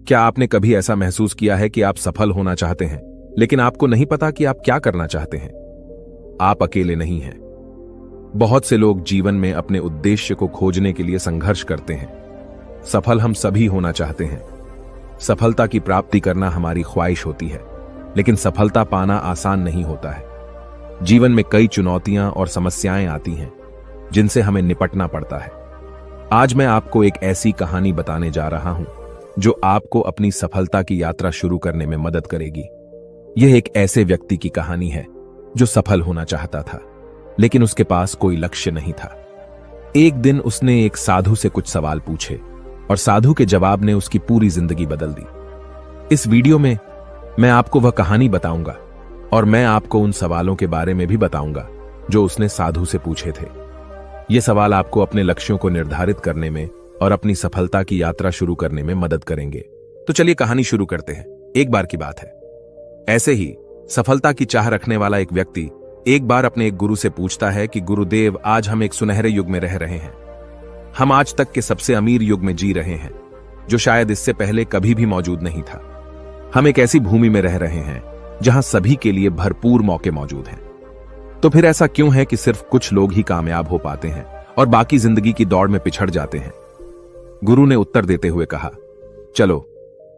क्या आपने कभी ऐसा महसूस किया है कि आप सफल होना चाहते हैं, लेकिन आपको नहीं पता कि आप क्या करना चाहते हैं? आप अकेले नहीं हैं। बहुत से लोग जीवन में अपने उद्देश्य को खोजने के लिए संघर्ष करते हैं। सफल हम सभी होना चाहते हैं। सफलता की प्राप्ति करना हमारी ख्वाहिश होती है, लेकिन सफलता पाना आसान नहीं होता है। जीवन में कई चुनौतियां और समस्याएं आती हैं, जिनसे हमें निपटना पड़ता है। आज मैं आपको एक ऐसी कहानी बताने जा रहा हूं जो आपको अपनी सफलता की यात्रा शुरू करने में मदद करेगी। यह एक ऐसे व्यक्ति की कहानी है जो सफल होना चाहता था, लेकिन उसके पास कोई लक्ष्य नहीं था। एक दिन उसने एक साधु से कुछ सवाल पूछे और साधु के जवाब ने उसकी पूरी जिंदगी बदल दी। इस वीडियो में मैं आपको वह कहानी बताऊंगा और मैं आपको उन सवालों के बारे में भी बताऊंगा जो उसने साधु से पूछे थे। ये सवाल आपको अपने लक्ष्यों को निर्धारित करने में और अपनी सफलता की यात्रा शुरू करने में मदद करेंगे। तो चलिए कहानी शुरू करते हैं। एक बार की बात है, ऐसे ही सफलता की चाह रखने वाला एक व्यक्ति एक बार अपने एक गुरु से पूछता है कि गुरुदेव, आज हम एक सुनहरे युग में रह रहे हैं। हम आज तक के सबसे अमीर युग में जी रहे हैं, जो शायद इससे पहले कभी भी मौजूद नहीं था। हम एक ऐसी भूमि में रह रहे हैं जहां सभी के लिए भरपूर मौके मौजूद हैं। तो फिर ऐसा क्यों है कि सिर्फ कुछ लोग ही कामयाब हो पाते हैं और बाकी जिंदगी की दौड़ में पिछड़ जाते हैं? गुरु ने उत्तर देते हुए कहा, चलो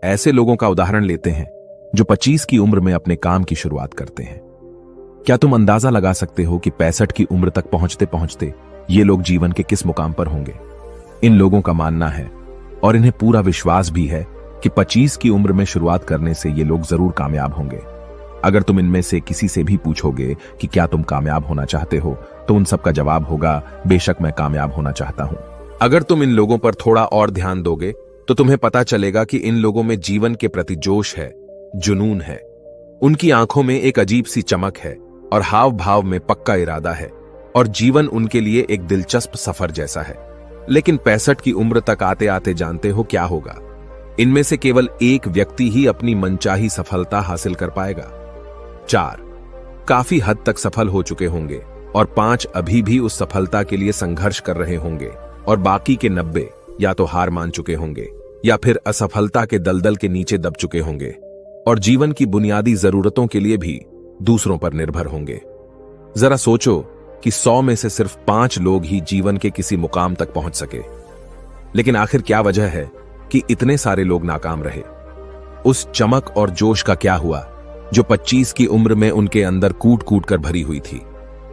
ऐसे लोगों का उदाहरण लेते हैं जो 25 की उम्र में अपने काम की शुरुआत करते हैं। क्या तुम अंदाजा लगा सकते हो कि 65 की उम्र तक पहुंचते पहुंचते ये लोग जीवन के किस मुकाम पर होंगे? इन लोगों का मानना है और इन्हें पूरा विश्वास भी है कि 25 की उम्र में शुरुआत करने से ये लोग जरूर कामयाब होंगे। अगर तुम इनमें से किसी से भी पूछोगे कि क्या तुम कामयाब होना चाहते हो, तो उन सबका जवाब होगा, बेशक मैं कामयाब होना चाहता हूं। अगर तुम इन लोगों पर थोड़ा और ध्यान दोगे तो तुम्हें पता चलेगा कि इन लोगों में जीवन के प्रति जोश है, जुनून है। उनकी आंखों में एक अजीब सी चमक है और हाव भाव में पक्का इरादा है, और जीवन उनके लिए एक दिलचस्प सफर जैसा है। लेकिन 65 की उम्र तक आते आते जानते हो क्या होगा? इनमें से केवल एक व्यक्ति ही अपनी मनचाही सफलता हासिल कर पाएगा। 4 काफी हद तक सफल हो चुके होंगे और 5 अभी भी उस सफलता के लिए संघर्ष कर रहे होंगे, और बाकी के 90 या तो हार मान चुके होंगे या फिर असफलता के दलदल के नीचे दब चुके होंगे और जीवन की बुनियादी जरूरतों के लिए भी दूसरों पर निर्भर होंगे। जरा सोचो कि 100 में से सिर्फ 5 लोग ही जीवन के किसी मुकाम तक पहुंच सके। लेकिन आखिर क्या वजह है कि इतने सारे लोग नाकाम रहे? उस चमक और जोश का क्या हुआ जो 25 की उम्र में उनके अंदर कूट कूट कर भरी हुई थी?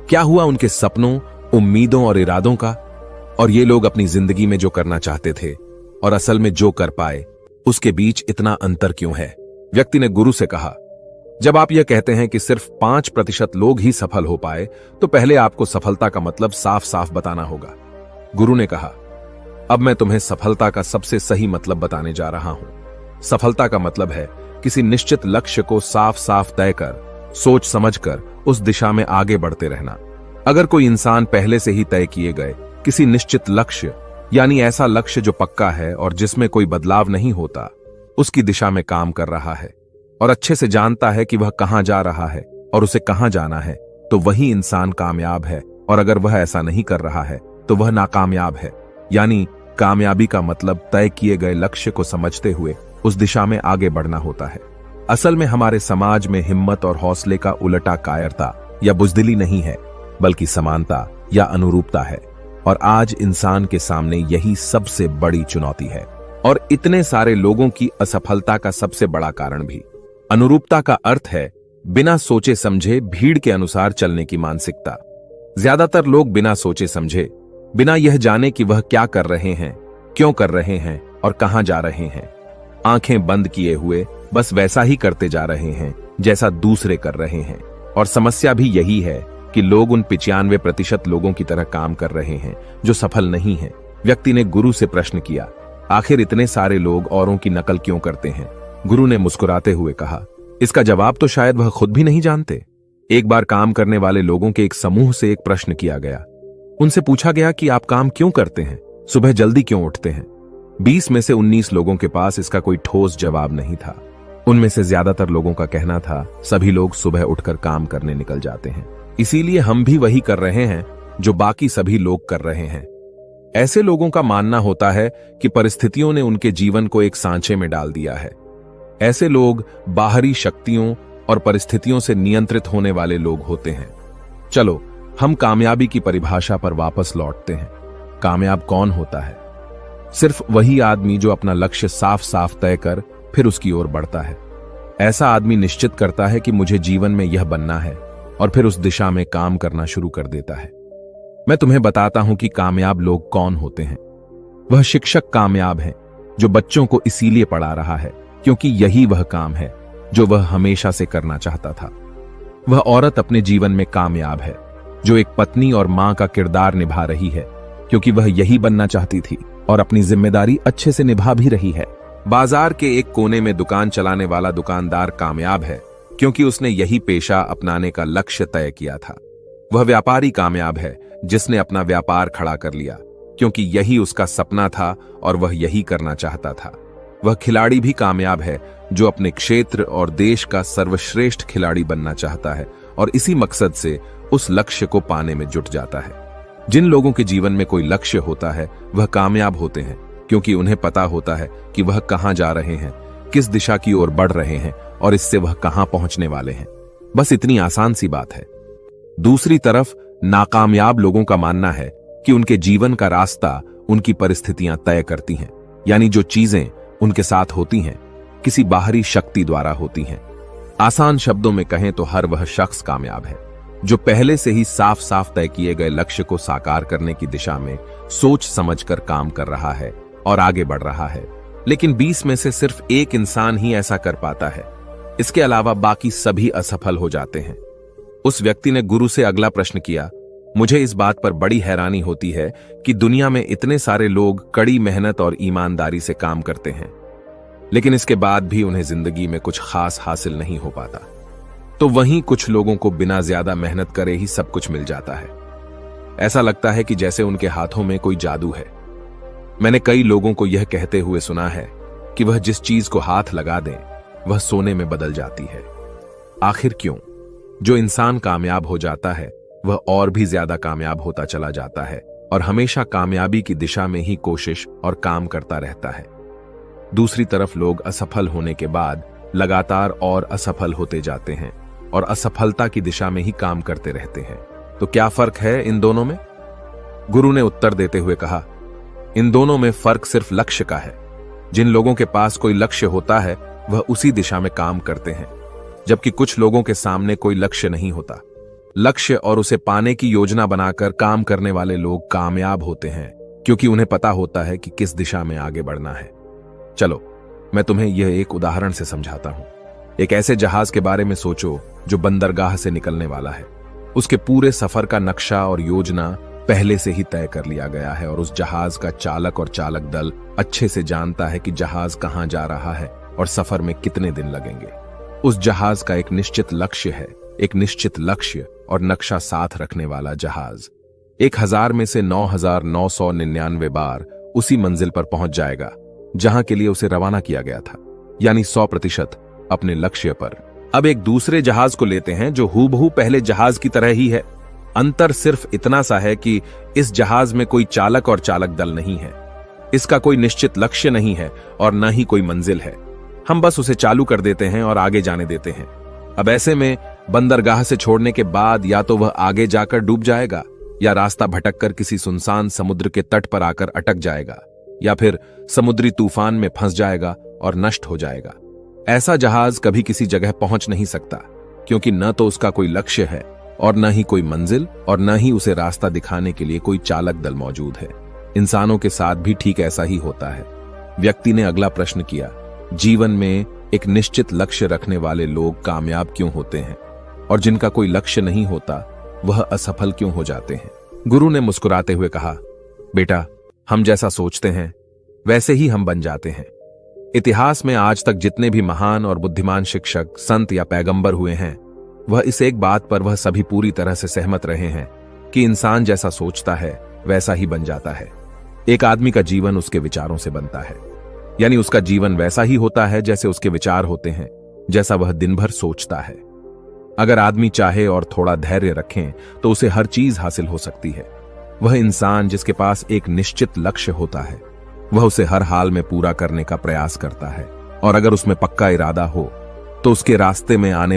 क्या हुआ उनके सपनों, उम्मीदों और इरादों का? और ये लोग अपनी जिंदगी में जो करना चाहते थे और असल में जो कर पाए, उसके बीच इतना अंतर क्यों है? व्यक्ति ने गुरु से कहा, जब आप यह कहते हैं कि सिर्फ 5% लोग ही सफल हो पाए, तो पहले आपको सफलता का मतलब साफ साफ बताना होगा। गुरु ने कहा, अब मैं तुम्हें सफलता का सबसे सही मतलब बताने जा रहा हूं। सफलता का मतलब है किसी निश्चित लक्ष्य को साफ साफ तय कर, सोच समझकर उस दिशा में आगे बढ़ते रहना। अगर कोई इंसान पहले से ही तय किए गए किसी निश्चित लक्ष्य, यानी ऐसा लक्ष्य जो पक्का है और जिसमें कोई बदलाव नहीं होता, उसकी दिशा में काम कर रहा है और अच्छे से जानता है कि वह कहां जा रहा है और उसे कहां जाना है, तो वही इंसान कामयाब है। और अगर वह ऐसा नहीं कर रहा है तो वह नाकामयाब है। यानी कामयाबी का मतलब तय किए गए लक्ष्य को समझते हुए उस दिशा में आगे बढ़ना होता है। असल में हमारे समाज में हिम्मत और हौसले का उलटा कायरता या बुजदिली नहीं है, बल्कि समानता या अनुरूपता है। और आज इंसान के सामने यही सबसे बड़ी चुनौती है, और इतने सारे लोगों की असफलता का सबसे बड़ा कारण भी। अनुरूपता का अर्थ है बिना सोचे समझे भीड़ के अनुसार चलने की मानसिकता। ज्यादातर लोग बिना सोचे समझे, बिना यह जाने कि वह क्या कर रहे हैं, क्यों कर रहे हैं और कहां जा रहे हैं, आंखें बंद किए हुए बस वैसा ही करते जा रहे हैं जैसा दूसरे कर रहे हैं। और समस्या भी यही है कि लोग उन 95% लोगों की तरह काम कर रहे हैं जो सफल नहीं हैं। व्यक्ति ने गुरु से प्रश्न किया, आखिर इतने सारे लोग औरों की नकल क्यों करते हैं? गुरु ने मुस्कुराते हुए कहा, इसका जवाब तो शायद वह खुद भी नहीं जानते। एक बार काम करने वाले लोगों के एक समूह से एक प्रश्न किया गया। उनसे पूछा गया कि आप काम क्यों करते हैं, सुबह जल्दी क्यों उठते हैं? 20 में से 19 लोगों के पास इसका कोई ठोस जवाब नहीं था। उनमें से ज्यादातर लोगों का कहना था, सभी लोग सुबह उठकर काम करने निकल जाते हैं, इसीलिए हम भी वही कर रहे हैं जो बाकी सभी लोग कर रहे हैं। ऐसे लोगों का मानना होता है कि परिस्थितियों ने उनके जीवन को एक सांचे में डाल दिया है। ऐसे लोग बाहरी शक्तियों और परिस्थितियों से नियंत्रित होने वाले लोग होते हैं। चलो हम कामयाबी की परिभाषा पर वापस लौटते हैं। कामयाब कौन होता है? सिर्फ वही आदमी जो अपना लक्ष्य साफ साफ तय कर फिर उसकी ओर बढ़ता है। ऐसा आदमी निश्चित करता है कि मुझे जीवन में यह बनना है और फिर उस दिशा में काम करना शुरू कर देता है। मैं तुम्हें बताता हूं कि कामयाब लोग कौन होते हैं। वह शिक्षक कामयाब है जो बच्चों को इसीलिए पढ़ा रहा है क्योंकि यही वह काम है जो वह हमेशा से करना चाहता था। वह औरत अपने जीवन में कामयाब है जो एक पत्नी और मां का किरदार निभा रही है क्योंकि वह यही बनना चाहती थी और अपनी जिम्मेदारी अच्छे से निभा भी रही है। बाजार के एक कोने में दुकान चलाने वाला दुकानदार कामयाब है क्योंकि उसने यही पेशा अपनाने का लक्ष्य तय किया था। वह व्यापारी कामयाब है जिसने अपना व्यापार खड़ा कर लिया क्योंकि यही उसका सपना था और वह यही करना चाहता था। वह खिलाड़ी भी कामयाब है जो अपने क्षेत्र और देश का सर्वश्रेष्ठ खिलाड़ी बनना चाहता है और इसी मकसद से उस लक्ष्य को पाने में जुट जाता है। जिन लोगों के जीवन में कोई लक्ष्य होता है वह कामयाब होते हैं क्योंकि उन्हें पता होता है कि वह कहां जा रहे हैं, किस दिशा की ओर बढ़ रहे हैं और इससे वह कहां पहुंचने वाले हैं। बस इतनी आसान सी बात है। दूसरी तरफ नाकामयाब लोगों का मानना है कि उनके जीवन का रास्ता उनकी परिस्थितियां तय करती हैं, यानी जो चीजें उनके साथ होती हैं किसी बाहरी शक्ति द्वारा होती हैं। आसान शब्दों में कहें तो हर वह शख्स कामयाब है जो पहले से ही साफ साफ तय किए गए लक्ष्य को साकार करने की दिशा में सोच समझकर काम कर रहा है और आगे बढ़ रहा है। लेकिन 20 में से सिर्फ एक इंसान ही ऐसा कर पाता है। इसके अलावा बाकी सभी असफल हो जाते हैं। उस व्यक्ति ने गुरु से अगला प्रश्न किया, मुझे इस बात पर बड़ी हैरानी होती है कि दुनिया में इतने सारे लोग कड़ी मेहनत और ईमानदारी से काम करते हैं लेकिन इसके बाद भी उन्हें जिंदगी में कुछ खास हासिल नहीं हो पाता। तो वहीं कुछ लोगों को बिना ज्यादा मेहनत करे ही सब कुछ मिल जाता है। ऐसा लगता है कि जैसे उनके हाथों में कोई जादू है। मैंने कई लोगों को यह कहते हुए सुना है कि वह जिस चीज को हाथ लगा दें वह सोने में बदल जाती है। आखिर क्यों? जो इंसान कामयाब हो जाता है वह और भी ज्यादा कामयाब होता चला जाता है और हमेशा कामयाबी की दिशा में ही कोशिश और काम करता रहता है। दूसरी तरफ लोग असफल होने के बाद लगातार और असफल होते जाते हैं और असफलता की दिशा में ही काम करते रहते हैं। तो क्या फर्क है इन दोनों में? गुरु ने उत्तर देते हुए कहा, इन दोनों में फर्क सिर्फ लक्ष्य का है। जिन लोगों के पास कोई लक्ष्य होता है वह उसी दिशा में काम करते हैं, जबकि कुछ लोगों के सामने कोई लक्ष्य नहीं होता। लक्ष्य और उसे पाने की योजना बनाकर काम करने वाले लोग कामयाब होते हैं क्योंकि उन्हें पता होता है कि किस दिशा में आगे बढ़ना है। चलो मैं तुम्हें यह एक उदाहरण से समझाता हूं। एक ऐसे जहाज के बारे में सोचो जो बंदरगाह से निकलने वाला है। उसके पूरे सफर का नक्शा और योजना पहले से ही तय कर लिया गया है और उस जहाज का चालक और चालक दल अच्छे से जानता है कि जहाज कहां जा रहा है और सफर में कितने दिन लगेंगे। उस जहाज का एक निश्चित लक्ष्य है, एक निश्चित लक्ष्य और नक्शा साथ रखने वाला जहाज 1000 में से 9999 बार उसी मंजिल पर पहुंच जाएगा जहां के लिए उसे रवाना किया गया था, यानी 100% अपने लक्ष्य पर। अब एक दूसरे जहाज को लेते हैं जो हूबहू पहले जहाज की तरह ही है। अंतर सिर्फ इतना सा है कि इस जहाज में कोई चालक और चालक दल नहीं है, इसका कोई निश्चित लक्ष्य नहीं है और न ही कोई मंजिल है। हम बस उसे चालू कर देते हैं और आगे जाने देते हैं। अब ऐसे में बंदरगाह से छोड़ने के बाद या तो वह आगे जाकर डूब जाएगा या रास्ता भटककर किसी सुनसान समुद्र के तट पर आकर अटक जाएगा या फिर समुद्री तूफान में फंस जाएगा और नष्ट हो जाएगा। ऐसा जहाज कभी किसी जगह पहुंच नहीं सकता क्योंकि न तो उसका कोई लक्ष्य है और न ही कोई मंजिल और न ही उसे रास्ता दिखाने के लिए कोई चालक दल मौजूद है। इंसानों के साथ भी ठीक ऐसा ही होता है। व्यक्ति ने अगला प्रश्न किया, जीवन में एक निश्चित लक्ष्य रखने वाले लोग कामयाब क्यों होते हैं और जिनका कोई लक्ष्य नहीं होता वह असफल क्यों हो जाते हैं? गुरु ने मुस्कुराते हुए कहा, बेटा, हम जैसा सोचते हैं वैसे ही हम बन जाते हैं। इतिहास में आज तक जितने भी महान और बुद्धिमान शिक्षक, संत या पैगंबर हुए हैं, वह इस एक बात पर वह सभी पूरी तरह से सहमत रहे हैं कि इंसान जैसा सोचता है वैसा ही बन जाता है। एक आदमी का जीवन उसके विचारों से बनता है, यानी उसका जीवन वैसा ही होता है जैसे उसके विचार होते हैं, जैसा वह दिन भर सोचता है। अगर आदमी चाहे और थोड़ा धैर्य रखें तो उसे हर चीज हासिल हो सकती है। वह इंसान जिसके पास एक निश्चित लक्ष्य होता है, वह उसे हर हाल में पूरा करने का प्रयास करता है, और अगर उसमें पक्का इरादा हो तो उसके रास्ते में आने